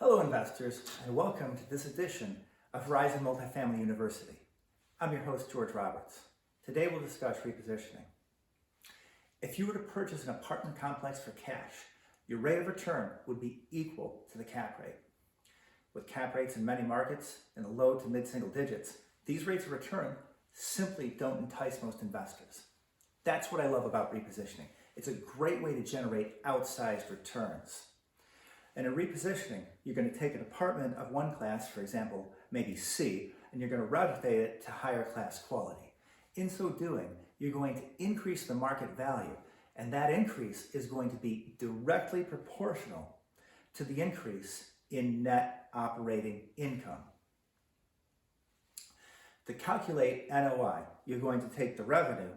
Hello investors, and welcome to this edition of Horizon Multifamily University. I'm your host, George Roberts. Today we'll discuss repositioning. If you were to purchase an apartment complex for cash, your rate of return would be equal to the cap rate. With cap rates in many markets in the low to mid-single digits, these rates of return simply don't entice most investors. That's what I love about repositioning. It's a great way to generate outsized returns. And in repositioning, you're going to take an apartment of one class, for example, maybe C, and you're going to renovate it to higher class quality. In so doing, you're going to increase the market value, and that increase is going to be directly proportional to the increase in net operating income. To calculate NOI, you're going to take the revenue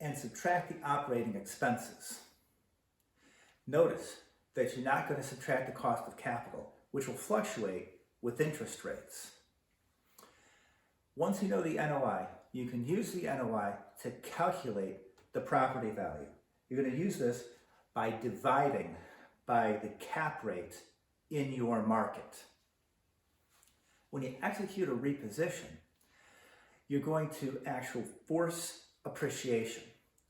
and subtract the operating expenses. Notice that you're not going to subtract the cost of capital, which will fluctuate with interest rates. Once you know the NOI, you can use the NOI to calculate the property value. You're going to use this by dividing by the cap rate in your market. When you execute a reposition, you're going to actually force appreciation,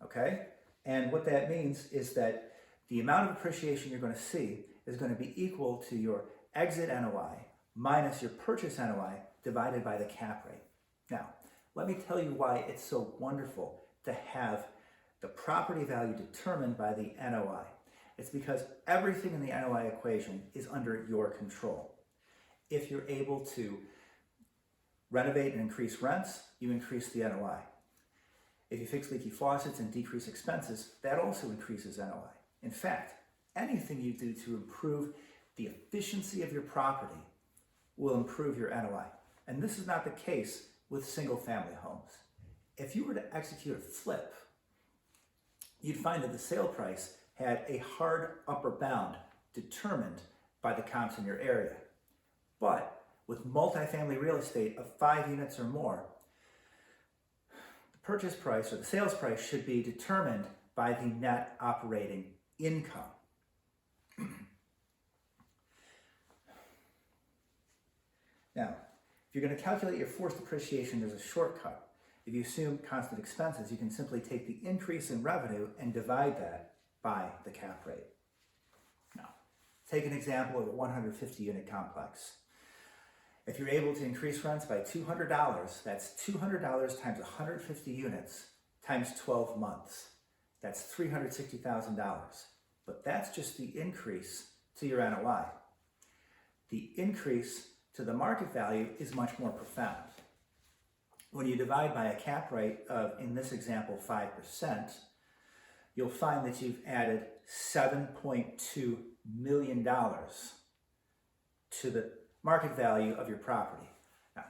okay? And what that means is that the amount of appreciation you're going to see is going to be equal to your exit NOI minus your purchase NOI divided by the cap rate. Now, let me tell you why it's so wonderful to have the property value determined by the NOI. It's because everything in the NOI equation is under your control. If you're able to renovate and increase rents, you increase the NOI. If you fix leaky faucets and decrease expenses, that also increases NOI. In fact, anything you do to improve the efficiency of your property will improve your NOI. And this is not the case with single-family homes. If you were to execute a flip, you'd find that the sale price had a hard upper bound determined by the comps in your area. But with multifamily real estate of 5 units or more, the purchase price or the sales price should be determined by the net operating income. Now, if you're going to calculate your forced appreciation, there's a shortcut. If you assume constant expenses, you can simply take the increase in revenue and divide that by the cap rate. Now, take an example of a 150 unit complex. If you're able to increase rents by $200, that's $200 times 150 units times 12 months. That's $360,000. But that's just the increase to your NOI. The increase to the market value is much more profound. When you divide by a cap rate of, in this example, 5%, you'll find that you've added $7.2 million to the market value of your property. Now,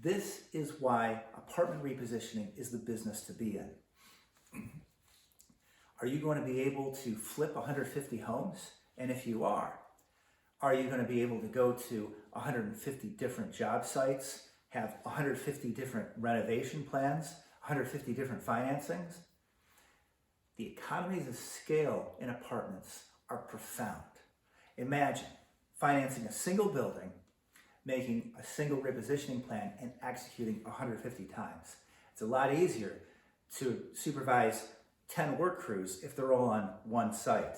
this is why apartment repositioning is the business to be in. Are you going to be able to flip 150 homes? And if you are you going to be able to go to 150 different job sites, have 150 different renovation plans, 150 different financings? The economies of scale in apartments are profound. Imagine financing a single building, making a single repositioning plan, and executing 150 times. It's a lot easier to supervise 10 work crews if they're all on one site.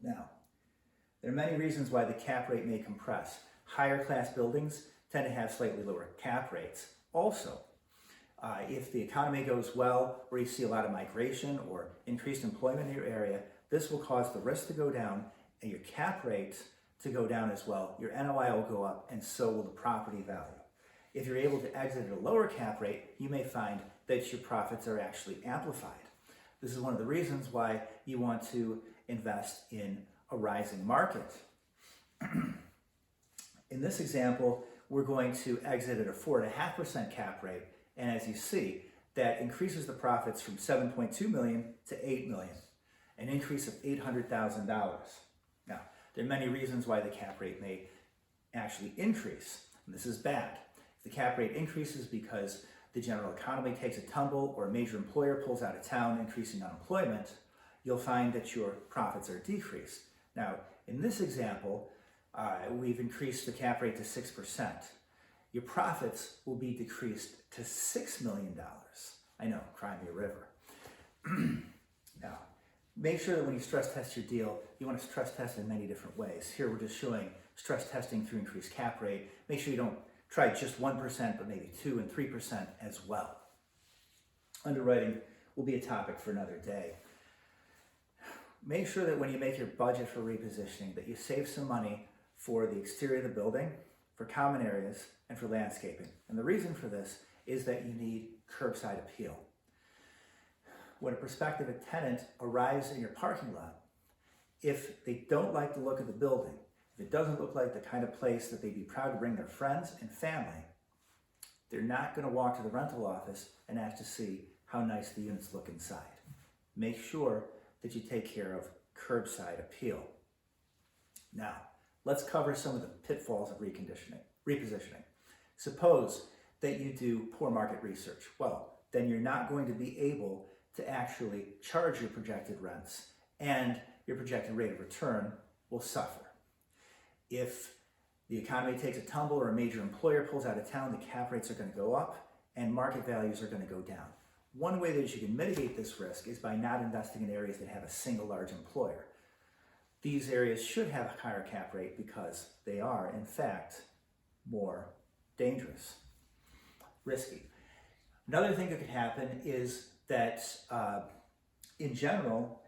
Now, there are many reasons why the cap rate may compress. Higher class buildings tend to have slightly lower cap rates. Also, if the economy goes well, or you see a lot of migration or increased employment in your area, this will cause the risk to go down and your cap rate to go down as well. Your NOI will go up, and so will the property value. If you're able to exit at a lower cap rate, you may find that your profits are actually amplified. This is one of the reasons why you want to invest in a rising market. In this example, we're going to exit at a 4.5% cap rate, and as you see, that increases the profits from $7.2 million to $8 million, an increase of $800,000. Now, there are many reasons why the cap rate may actually increase, and this is bad. If the cap rate increases because the general economy takes a tumble or a major employer pulls out of town, increasing unemployment, you'll find that your profits are decreased. Now, In this example, we've increased the cap rate to 6%. Your profits will be decreased to $6 million. I know, cry me a river. Now, make sure that when you stress test your deal, you want to stress test in many different ways. Here we're just showing stress testing through increased cap rate. Make sure you don't try just 1%, but maybe 2 and 3% as well. Underwriting will be a topic for another day. Make sure that when you make your budget for repositioning, that you save some money for the exterior of the building, for common areas, and for landscaping. And the reason for this is that you need curbside appeal. When a prospective tenant arrives in your parking lot, if they don't like the look of the building, if it doesn't look like the kind of place that they'd be proud to bring their friends and family, they're not going to walk to the rental office and ask to see how nice the units look inside. Make sure that you take care of curbside appeal. Now, let's cover some of the pitfalls of repositioning. Suppose that you do poor market research. Well, then you're not going to be able to actually charge your projected rents, and your projected rate of return will suffer. If the economy takes a tumble or a major employer pulls out of town, the cap rates are going to go up and market values are going to go down. One way that you can mitigate this risk is by not investing in areas that have a single large employer. These areas should have a higher cap rate because they are, in fact, more dangerous, risky. Another thing that could happen is that in general,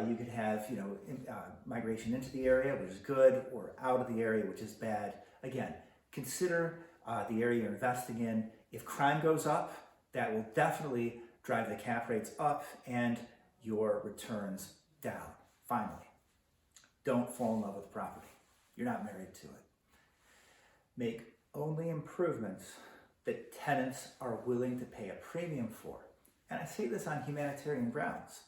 you could have migration into the area, which is good, or out of the area, which is bad. Again, consider the area you're investing in. If crime goes up, that will definitely drive the cap rates up and your returns down. Finally, don't fall in love with the property. You're not married to it. Make only improvements that tenants are willing to pay a premium for. And I say this on humanitarian grounds.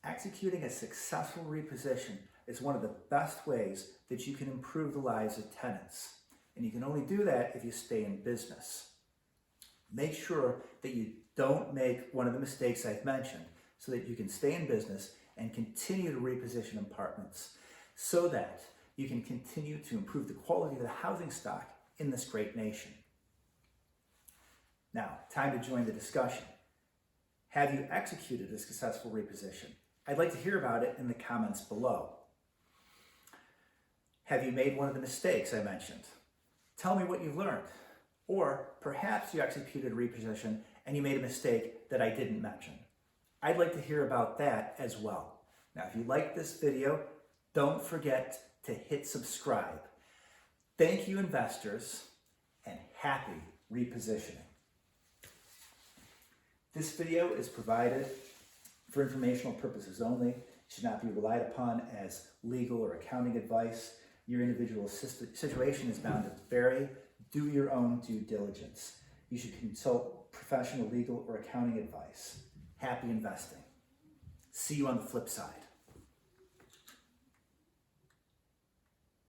Executing a successful reposition is one of the best ways that you can improve the lives of tenants. And you can only do that if you stay in business. Make sure that you don't make one of the mistakes I've mentioned so that you can stay in business and continue to reposition apartments so that you can continue to improve the quality of the housing stock in this great nation. Now, time to join the discussion. Have you executed a successful reposition? I'd like to hear about it in the comments below. Have you made one of the mistakes I mentioned? Tell me what you've learned. Or perhaps you executed a reposition and you made a mistake that I didn't mention. I'd like to hear about that as well. Now, if you like this video, don't forget to hit subscribe. Thank you, investors, and happy repositioning. This video is provided for informational purposes only. It should not be relied upon as legal or accounting advice. Your individual situation is bound to vary. Do your own due diligence. You should consult professional legal or accounting advice. Happy investing. See you on the flip side.